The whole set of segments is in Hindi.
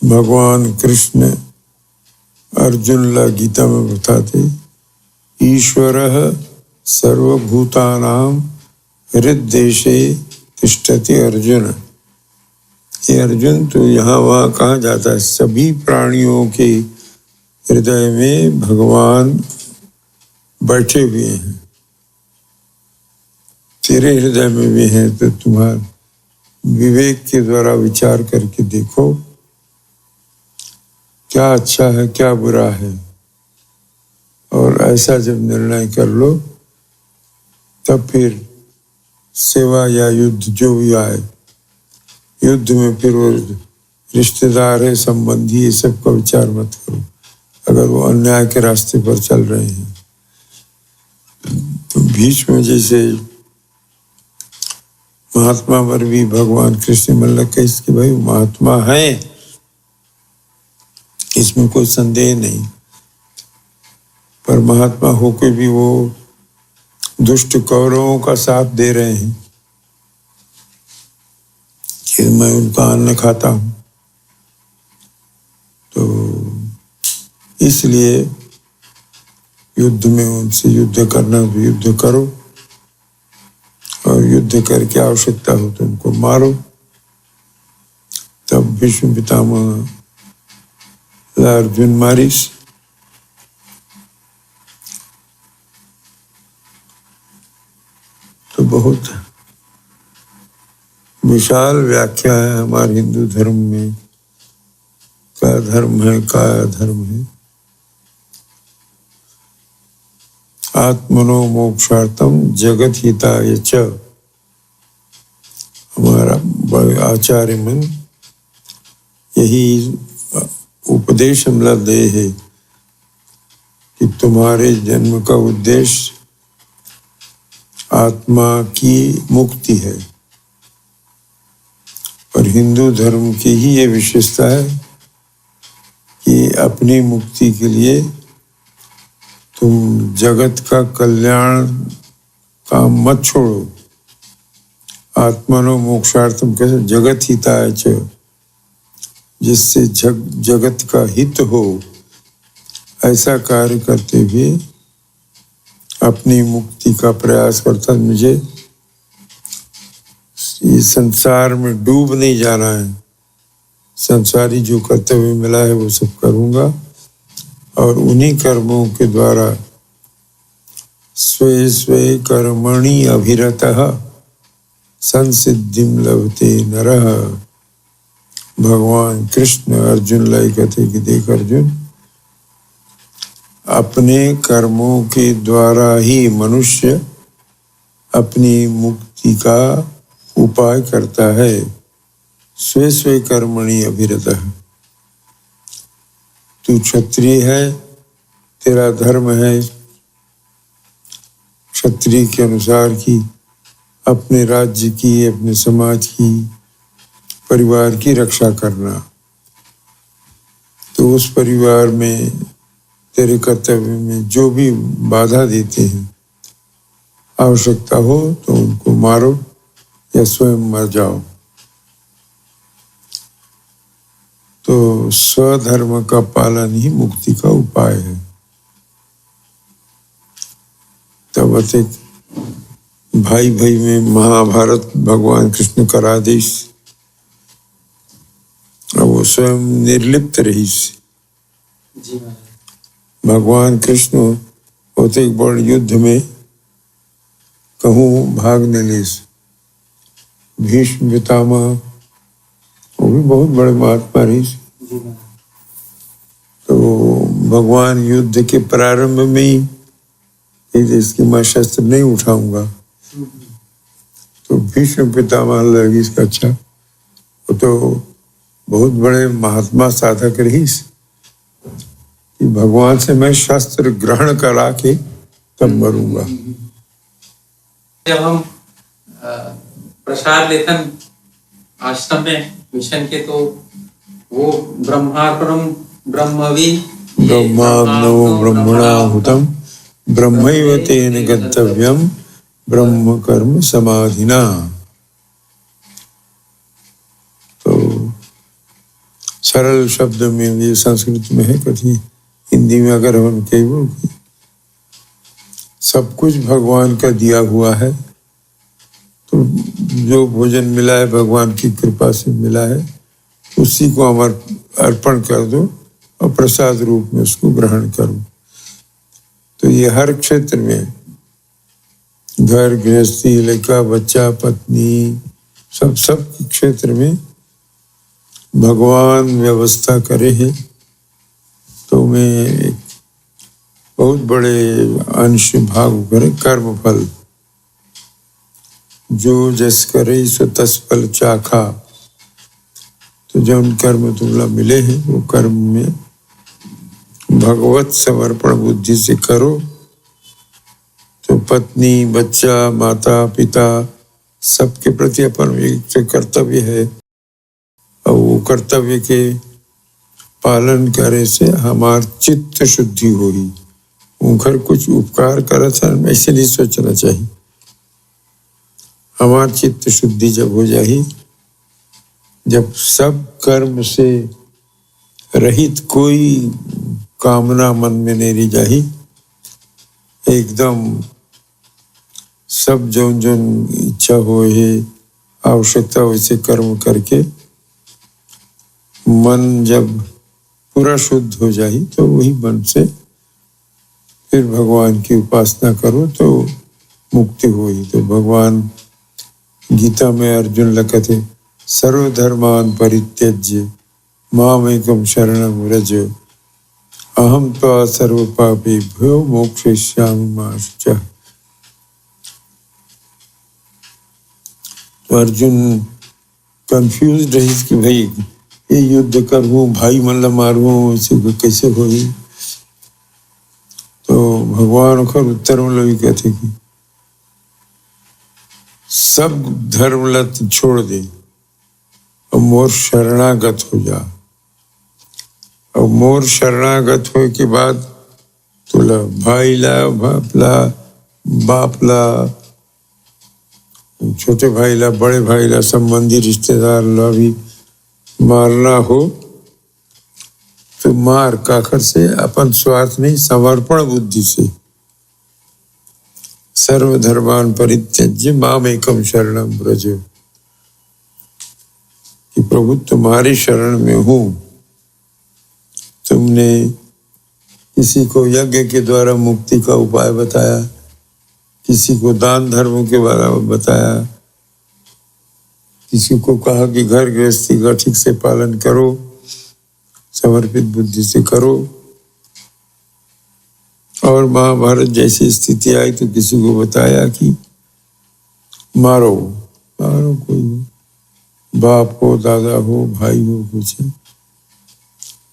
भगवान कृष्ण अर्जुन ला गीता में बताते, ईश्वरः सर्वभूतानां हृद्देशे तिष्ठति अर्जुन। ये अर्जुन तो यहाँ वहाँ कहाँ जाता है, सभी प्राणियों के हृदय में भगवान बैठे हुए हैं। तेरे हृदय में भी हैं, तो तुम्हारे विवेक के द्वारा विचार करके देखो क्या अच्छा है क्या बुरा है, और ऐसा जब निर्णय कर लो तब फिर सेवा या युद्ध जो भी आए, युद्ध में फिर वो रिश्तेदार है, संबंधी, ये सब का विचार मत करो। अगर वो अन्याय के रास्ते पर चल रहे हैं तो बीच में जैसे महात्मा पर भी भगवान कृष्ण मल्ल कह कि भाई महात्मा है, इसमें कोई संदेह नहीं, पर महात्मा होकर भी वो दुष्ट कौरवों का साथ दे रहे हैं कि मैं उनका अन्न खाता हूं। तो इसलिए युद्ध में उनसे युद्ध करना तो युद्ध करो, और युद्ध करके आवश्यकता हो तो उनको मारो। तब भीष्म पितामह अर्जुन मारिस। तो बहुत विशाल व्याख्या है हमारे हिंदू धर्म में, क्या धर्म है क्या अधर्म है। आत्मनो मोक्षार्थम जगत हिताय च, हमारा आचार्य मन यही उपदेश हमला दे है कि तुम्हारे जन्म का उद्देश्य आत्मा की मुक्ति है। और हिंदू धर्म की ही ये विशेषता है कि अपनी मुक्ति के लिए तुम जगत का कल्याण काम मत छोड़ो। आत्मनो मोक्षार्थम कैसे, जगत हिताय च, जिससे जगत का हित हो, ऐसा कार्य करते हुए अपनी मुक्ति का प्रयास करता। मुझे ये संसार में डूब नहीं जाना है, संसारी जो कर्तव्य मिला है वो सब करूँगा, और उन्हीं कर्मों के द्वारा स्वे स्वे कर्मणि अभिरतः संसिद्धिं लभते नरः। भगवान कृष्ण अर्जुन लाई कहते कि देख अर्जुन, अपने कर्मों के द्वारा ही मनुष्य अपनी मुक्ति का उपाय करता है। स्वे स्वे कर्मणि अभिरतः। तू क्षत्रिय है, तेरा धर्म है क्षत्रिय के अनुसार की अपने राज्य की, अपने समाज की, परिवार की रक्षा करना। तो उस परिवार में तेरे कर्तव्य में जो भी बाधा देते हैं, आवश्यकता हो तो उनको मारो या स्वयं मर जाओ। तो स्वधर्म का पालन ही मुक्ति का उपाय है। तब भाई भाई में महाभारत भगवान कृष्ण करा देश, और वो स्वयं निर्लिप्त रही। भगवान कृष्ण होते एक बड़े युद्ध में कहूँ भागने ले, भीष्म पितामह वो भी बहुत बड़े महात्मा रही। तो भगवान युद्ध के प्रारंभ में ही इसकी मैं शस्त्र नहीं उठाऊंगा, तो भीष्म पितामह लगी इसका अच्छा, वो तो बहुत बड़े महात्मा साधक रही कि भगवान से मैं शस्त्र ग्रहण करा के तब मरूंगा। जब हम प्रसाद लेखन आश्रम में मिशन के, तो वो ब्रह्मार्पणम ब्रह्मवि ब्रह्माग्नौ ब्रह्मणाहुतम ब्रह्मैव तेन गन्तव्यम ब्रह्म कर्म समाधिना। तो सरल शब्द में, ये संस्कृत में है, कभी हिंदी में अगर हम कहें, सब कुछ भगवान का दिया हुआ है, तो जो भोजन मिला है भगवान की कृपा से मिला है, उसी को अर्पण कर दो और प्रसाद रूप में उसको ग्रहण करो। तो ये हर क्षेत्र में, घर गृहस्थी, लड़का बच्चा पत्नी, सब क्षेत्र में भगवान व्यवस्था करे है। तो मैं बहुत बड़े अंश भाग करे कर्म फल, जो जस करे सो तस फल चाखा। तो जो कर्म तुमला मिले हैं वो कर्म में भगवत समर्पण बुद्धि से करो। तो पत्नी बच्चा माता पिता सबके प्रति अपन एक कर्तव्य है, और वो कर्तव्य के पालन करे से हमार चित्त शुद्धि होगी। उनकर कुछ उपकार करे था, ऐसे नहीं सोचना चाहिए। हमार चित्त शुद्धि जब हो जाए, जब सब कर्म से रहित कोई कामना मन में नहीं रह जाही, एकदम सब जौन जौन इच्छा हो है आवश्यकता वैसे कर्म करके मन जब पूरा शुद्ध हो जाए, तो वही मन से फिर भगवान की उपासना करो तो मुक्ति हुई। तो भगवान गीता में अर्जुन लिखते, सर्वधर्मान परित्यज्य मामेकं शरणं व्रज अहम त्वा सर्व पापेभ्यो मोक्षयिष्यामि मा शुचः। तो अर्जुन कंफ्यूज रही कि भाई ये युद्ध करूं, भाई मतलब मारूं, इसे कैसे होगी। तो भगवान का उत्तर मतलब ये कहते कि सब धर्मलत छोड़ दे और मोर शरणागत हो जा। और मोर शरणागत हो के बाद तुला भाई ला, बाप ला, छोटे भाई ला, बड़े भाई ला, संबंधी रिश्तेदार ला भी मारना हो तो मार काकर से, अपन स्वार्थ नहीं, समर्पण बुद्धि से। सर्वधर्मान परित्यज्य मामेकं शरणं व्रज, कि प्रभु तुम्हारी शरण में हूं। तुमने किसी को यज्ञ के द्वारा मुक्ति का उपाय बताया, किसी को दान धर्म के बारे में बताया, किसी को कहा कि घर गृहस्थी का ठीक से पालन करो, समर्पित बुद्धि से करो। और महाभारत जैसी स्थिति आई तो किसी को बताया कि मारो कोई हो, बाप हो, दादा हो, भाई हो, कुछ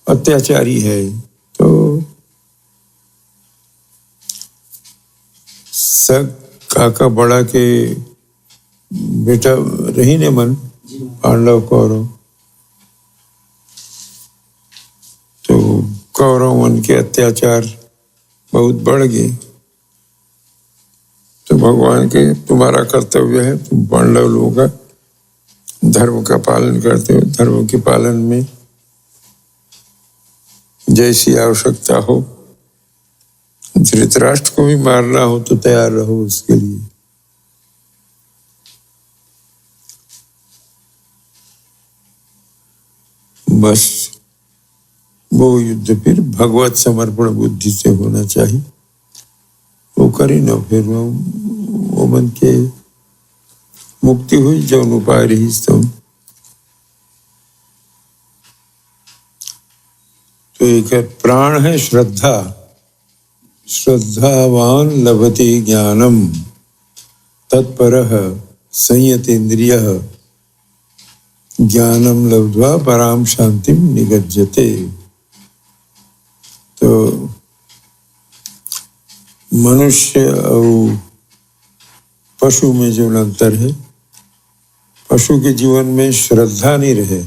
अत्याचारी है। तो सब काका बड़ा के बेटा रही ने मन पांडव कौरव, तो कौरव मन के अत्याचार बहुत बढ़ गए। तो भगवान के तुम्हारा कर्तव्य है, तुम पांडव लोगों का धर्म का पालन करते हो, धर्म के पालन में जैसी आवश्यकता हो, धृतराष्ट्र को भी मारना हो तो तैयार रहो उसके लिए। बस वो युद्ध फिर भगवत समर्पण बुद्धि से होना चाहिए। वो करी ना, फिर वो मन के मुक्ति हुई, जौन उपाय रही तो। एक प्राण है श्रद्धा, श्रद्धावान लभते ज्ञानम तत्परः संयतेन्द्रियः ज्ञानम लब्ध्वा पराम शांतिम निगज्यते। तो मनुष्य और पशु में जो अंतर है, पशु के जीवन में श्रद्धा नहीं रहे,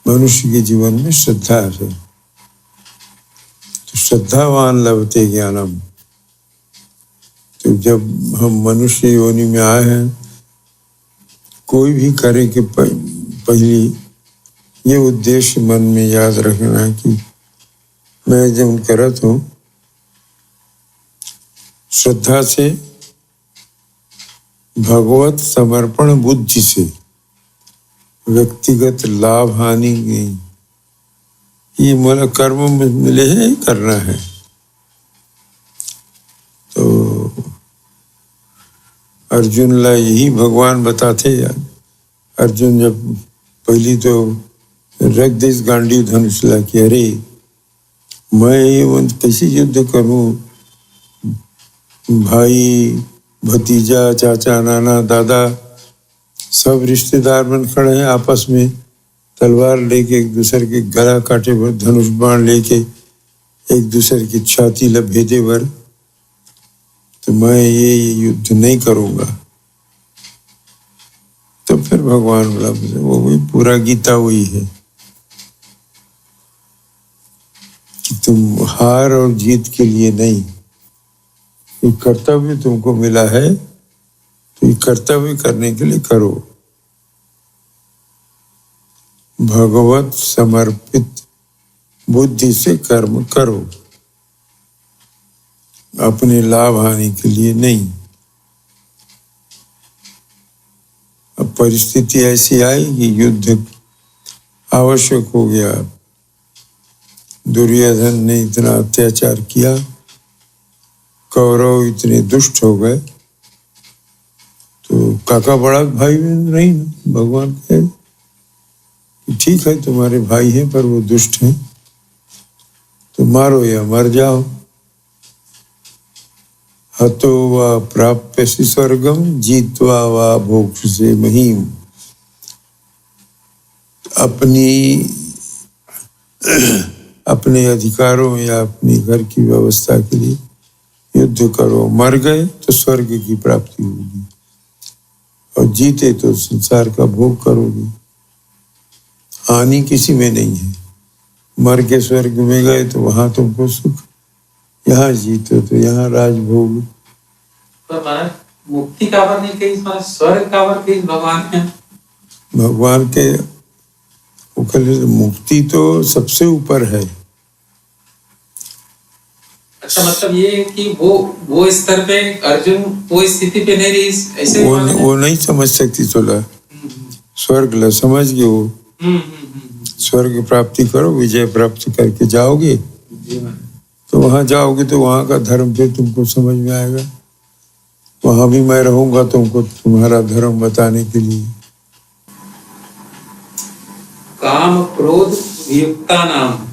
मनुष्य के जीवन में श्रद्धा है। तो श्रद्धावान लभते ज्ञानम। तो जब हम मनुष्य योनि में आए हैं, कोई भी करे के पहली ये उद्देश्य मन में याद रखना है कि मैं जब करत हूँ श्रद्धा से, भगवत समर्पण बुद्धि से, व्यक्तिगत लाभ हानि नहीं। ये मोला कर्म में मिले है, करना है। तो अर्जुन ला यही भगवान बताते यार। अर्जुन जब पहली तो रख दे इस गांडी धनुष ला कि अरे मैं कैसे युद्ध करूं, भाई भतीजा चाचा नाना दादा सब रिश्तेदार बन खड़े हैं, आपस में तलवार लेके एक दूसरे के गला काटे भर, धनुष बाण लेके एक दूसरे की छाती लपेटे भर, तो मैं ये युद्ध नहीं करूंगा। तो फिर भगवान बोला, वो भी पूरा गीता वही है कि तुम हार और जीत के लिए नहीं, ये कर्तव्य तुमको मिला है तो ये कर्तव्य करने के लिए करो। भगवत समर्पित बुद्धि से कर्म करो, अपने लाभ हानि के लिए नहीं। अब परिस्थिति ऐसी आई कि युद्ध आवश्यक हो गया। दुर्योधन ने इतना अत्याचार किया, कौरव इतने दुष्ट हो गए, तो काका बड़ा भाई नहीं ना, भगवान कहे ठीक है तुम्हारे भाई हैं पर वो दुष्ट हैं, तो मारो या मर जाओ। हतो वा प्राप्यसि स्वर्गम जीत्वा वा भोक्ष्यसे महीम। अपने अधिकारों या अपने घर की व्यवस्था के लिए युद्ध करो, मर गए तो स्वर्ग की प्राप्ति होगी और जीते तो संसार का भोग करोगे। हानि किसी में नहीं है। मर के स्वर्ग में गए तो वहां तुमको सुख, यहाँ जीतो तो यहाँ राजभोग। तो मुक्ति का वर नहीं कहीं, स्वर्ग का वर कहीं भगवान है। भगवान के मुक्ति तो सबसे ऊपर है। अच्छा, मतलब ये कि वो स्तर पे अर्जुन वो स्थिति पे नहीं रही, ऐसे वो नहीं समझ सकती। चला स्वर्ग ला समझ गए वो। स्वर्ग प्राप्ति करो, विजय प्राप्त करके जाओगे तो वहां जाओगे तो वहां का धर्म फिर तुमको समझ में आएगा। वहां भी मैं रहूंगा तुमको तुम्हारा धर्म बताने के लिए। काम क्रोध वियुक्ता नाम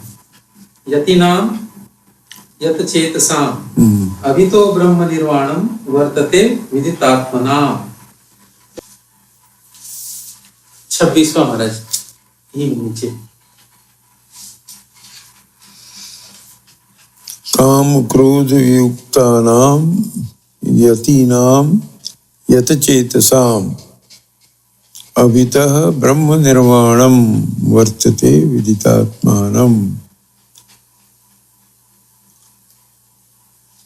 यति नाम यत चेतसाम अभी तो ब्रह्म निर्वाणम वर्तते विदितात्मना। 26वां महाराज ही नीचे। काम क्रोध वियुक्तानाम यतीनाम यत चेतसाम अभितः ब्रह्म निर्वाणम वर्तते विदितात्मानम।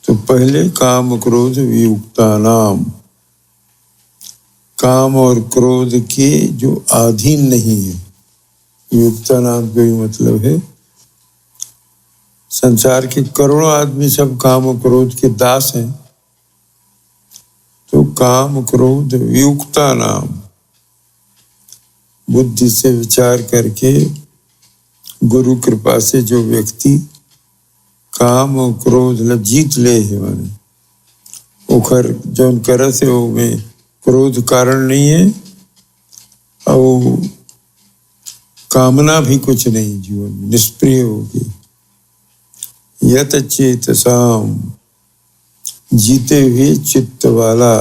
तो पहले काम क्रोध वियुक्तानाम, काम और क्रोध के जो अधीन नहीं है। युक्तानाम का भी मतलब है संसार के करोड़ों आदमी सब काम और क्रोध के दास हैं। तो काम क्रोध वियुक्तानाम, बुद्धि से विचार करके गुरु कृपा से जो व्यक्ति काम और क्रोध ला जीत ले है, माने ओखर जौन करत है वो में क्रोध कारण नहीं है और कामना भी कुछ नहीं, जीवन में निष्प्रिय होगी। यत चेतसाम, जीते हुए चित्त वाला,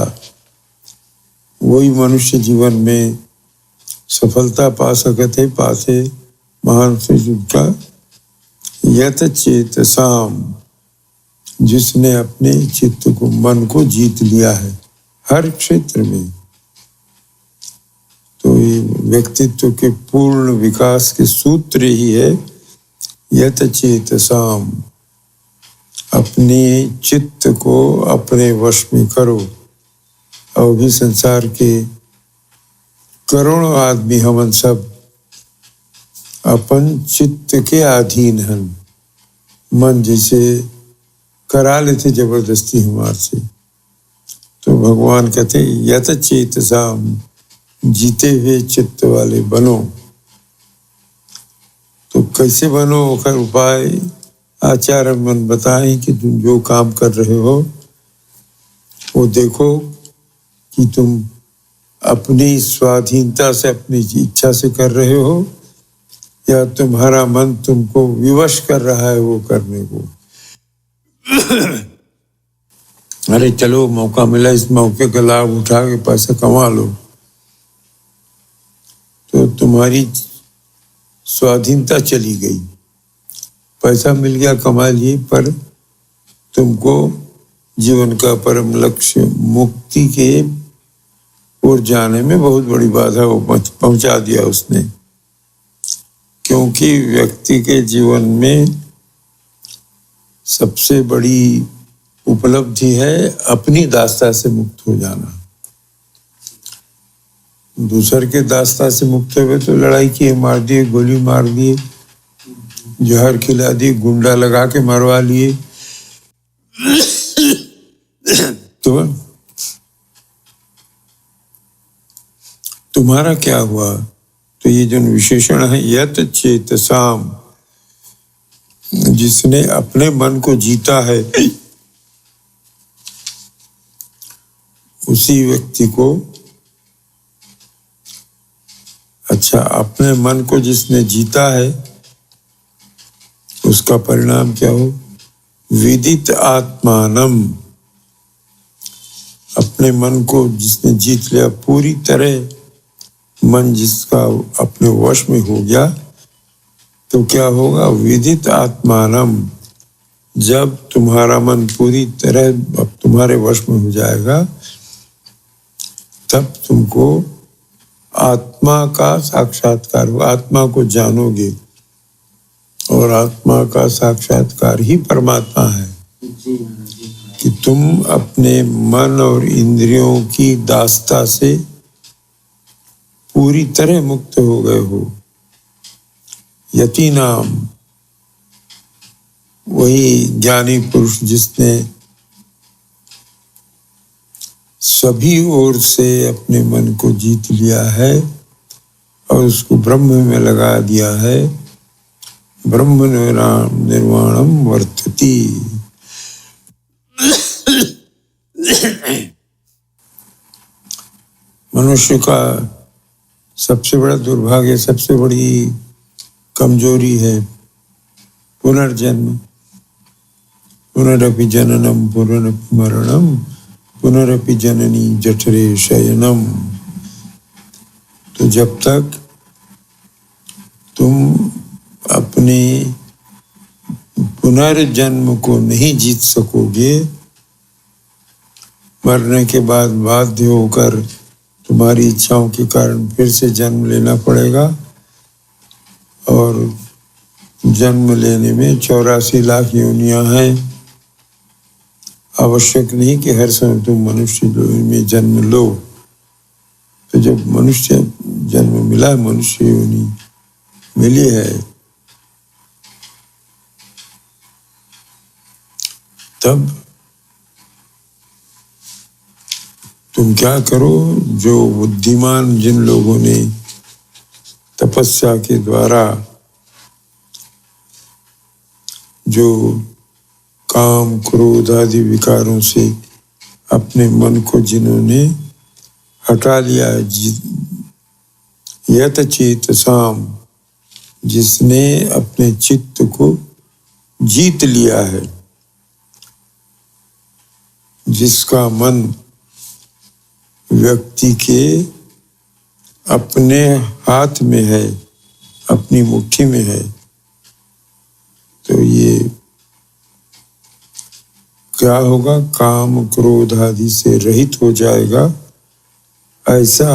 वही मनुष्य जीवन में सफलता पा सकते पाते महान से का। यत चेतसाम, जिसने अपने चित्त को मन को जीत लिया है हर क्षेत्र में। तो ये व्यक्तित्व के पूर्ण विकास के सूत्र ही है यत चेतसाम। अपने चित्त को अपने वश में करो। और भी संसार के करोड़ों आदमी हमन सब अपन चित्त के अधीन हैं। मन जिसे करा लेते जबरदस्ती हमारे से, तो भगवान कहते यत चेतसाम, जीते हुए चित्त वाले बनो। तो कैसे बनो, उसका उपाय आचार्य मन बताएं कि तुम जो काम कर रहे हो वो देखो कि तुम अपनी स्वाधीनता से, अपनी इच्छा से कर रहे हो या तुम्हारा मन तुमको विवश कर रहा है वो करने को। अरे चलो मौका मिला, इस मौके का लाभ उठा के पैसा कमा लो, तो तुम्हारी स्वाधीनता चली गई। पैसा मिल गया, कमा लिए, पर तुमको जीवन का परम लक्ष्य मुक्ति के ओर जाने में बहुत बड़ी बाधा वो पहुंचा दिया उसने। क्योंकि व्यक्ति के जीवन में सबसे बड़ी उपलब्धि है अपनी दास्ता से मुक्त हो जाना। दूसर के दास्ता से मुक्त हुए तो लड़ाई किए, मार दिए, गोली मार दिए, जहर खिला दी, गुंडा लगा के मरवा लिए। तो तुम्हारा क्या हुआ? तो ये जो विशेषण है यत चेतसाम, जिसने अपने मन को जीता है, उसी व्यक्ति को, अच्छा, अपने मन को जिसने जीता है उसका परिणाम क्या हो? विदित आत्मानम, अपने मन को जिसने जीत लिया पूरी तरह, मन जिसका अपने वश में हो गया, तो क्या होगा? विदित आत्मानम, जब तुम्हारा मन पूरी तरह अब तुम्हारे वश में हो जाएगा, तब तुमको आत्मा का साक्षात्कार हो, आत्मा को जानोगे, और आत्मा का साक्षात्कार ही परमात्मा है। कि तुम अपने मन और इंद्रियों की दास्ता से पूरी तरह मुक्त हो गए हो। यति नाम, वही ज्ञानी पुरुष जिसने सभी ओर से अपने मन को जीत लिया है और उसको ब्रह्म में लगा दिया है। ब्रह्म निर्वाणम वर्तति। मनुष्य का सबसे बड़ा दुर्भाग्य, सबसे बड़ी कमजोरी है पुनर्जन्म। पुनरपि जननम पुनरपि मरणम पुनरपि जननी जठरे शयनम। तो जब तक तुम अपने पुनर्जन्म को नहीं जीत सकोगे, मरने के बाद बाध्य होकर तुम्हारी इच्छाओं के कारण फिर से जन्म लेना पड़ेगा, और जन्म लेने में 84 लाख योनियां हैं। आवश्यक नहीं कि हर समय तुम मनुष्य में जन्म लो। तो जब मनुष्य जन्म मिला, मनुष्य योनि मिली है, तब तुम क्या करो? जो बुद्धिमान जिन लोगों ने तपस्या के द्वारा जो काम क्रोध आदि विकारों से अपने मन को जिन्होंने हटा लिया, यत चेतसाम, जिसने अपने चित्त को जीत लिया है, जिसका मन व्यक्ति के अपने हाथ में है, अपनी मुट्ठी में है, तो ये क्या होगा? काम क्रोध आदि से रहित हो जाएगा। ऐसा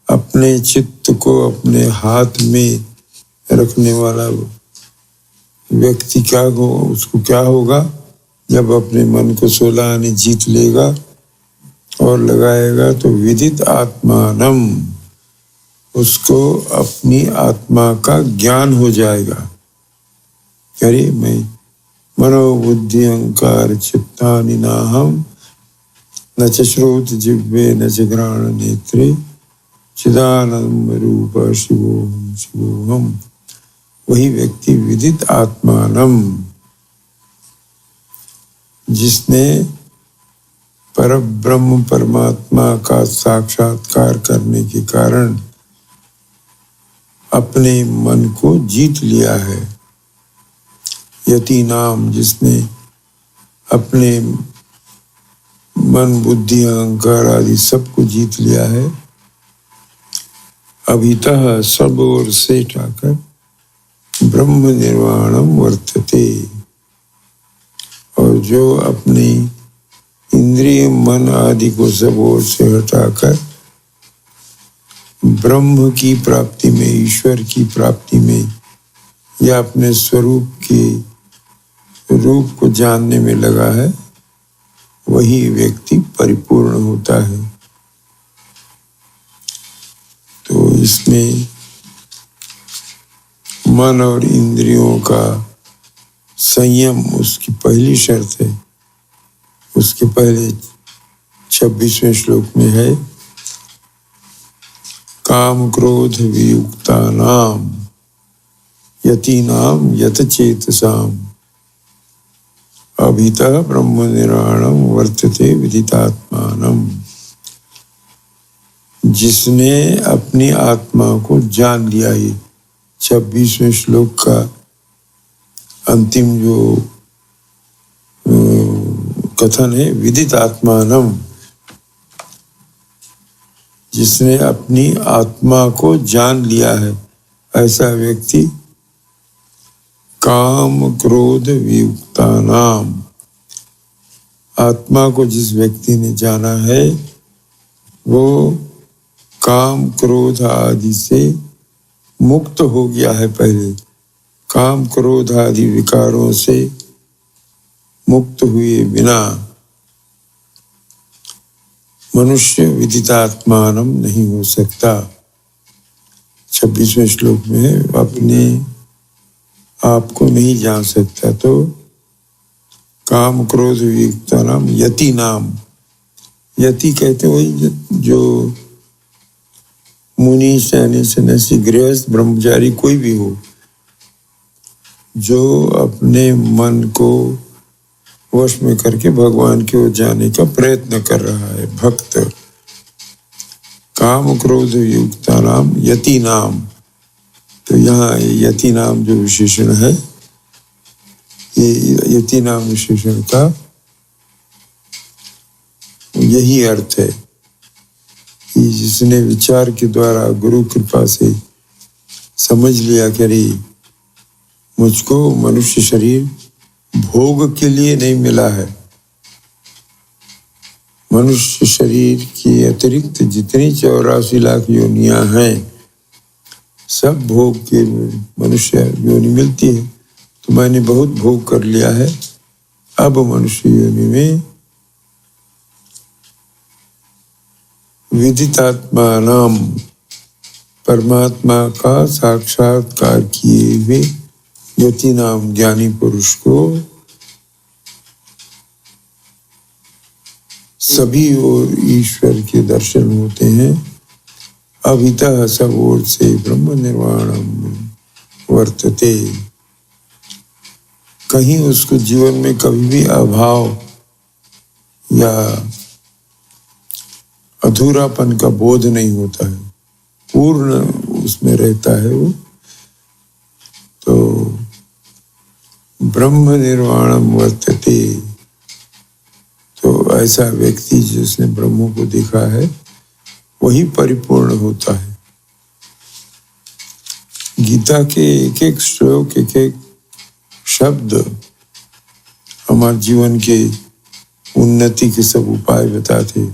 अपने चित्त को अपने हाथ में रखने वाला व्यक्ति क्या हो, उसको क्या होगा? जब अपने मन को 16 आने जीत लेगा और लगाएगा, तो विदित आत्मानम, उसको अपनी आत्मा का ज्ञान हो जाएगा। अरे मैं मनोबुद्धि अहंकार चित्तानि नाहम न च श्रोत जिह्वे न च घ्राण नेत्रे चिदानंद रूप शिवोहम शिवोहम। वही व्यक्ति विदित आत्मानम, जिसने परब्रह्म परमात्मा का साक्षात्कार करने के कारण अपने मन को जीत लिया है। यति नाम, जिसने अपने मन बुद्धि अहंकार आदि सबको जीत लिया है। अभितः सब ओर से उठाकर ब्रह्म निर्वाणम वर्तते, और जो अपनी इंद्रिय मन आदि को सब ओर से हटाकर ब्रह्म की प्राप्ति में, ईश्वर की प्राप्ति में या अपने स्वरूप के रूप को जानने में लगा है, वही व्यक्ति परिपूर्ण होता है। तो इसमें मन और इंद्रियों का संयम उसकी पहली शर्त है। उसके पहले 26वें श्लोक में है, काम क्रोध वियुक्तानाम यतीनाम यतचेतसाम अभितः ब्रह्म निर्वाणम वर्तते विदितात्मानम। जिसने अपनी आत्मा को जान लिया। ये 26वें श्लोक का अंतिम जो कथन है, विदित आत्मानम, जिसने अपनी आत्मा को जान लिया है, ऐसा व्यक्ति काम क्रोध वियुक्तानाम। आत्मा को जिस व्यक्ति ने जाना है वो काम क्रोध आदि से मुक्त हो गया है। पहले काम क्रोध आदि विकारों से मुक्त हुए बिना मनुष्य विदितात्मानम नहीं हो सकता। 26वें श्लोक में अपने आपको नहीं जान सकता तो काम क्रोध वियुक्तानाम यति नाम। यति कहते वही जो मुनि सन्यासी गृहस्थ ब्रह्मचारी कोई भी हो, जो अपने मन को वश में करके भगवान की ओर जाने का प्रयत्न कर रहा है, भक्त। काम क्रोध युक्तानाम यति नाम। तो यहाँ यति नाम जो विशेषण है, ये यति नाम विशेषण का यही अर्थ है कि जिसने विचार के द्वारा गुरु कृपा से समझ लिया कि अरे मुझको मनुष्य शरीर भोग के लिए नहीं मिला है। मनुष्य शरीर के अतिरिक्त जितनी 84 लाख योनियां हैं, सब भोग के मनुष्य योनि मिलती है। तो मैंने बहुत भोग कर लिया है, अब मनुष्य योनि में विदितात्मानाम, परमात्मा का साक्षात्कार किए हुए यति नाम ज्ञानी पुरुष को सभी ओर ईश्वर के दर्शन होते हैं। अभितः सब ओर से ब्रह्म निर्वाणम वर्तते। कहीं उसको जीवन में कभी भी अभाव या अधूरापन का बोध नहीं होता है, पूर्ण उसमें रहता है वो। तो ब्रह्म निर्वाणम वर्तते, तो ऐसा व्यक्ति जिसने ब्रह्म को देखा है वही परिपूर्ण होता है। गीता के एक एक श्लोक, एक एक शब्द हमारे जीवन के उन्नति के सब उपाय बताते।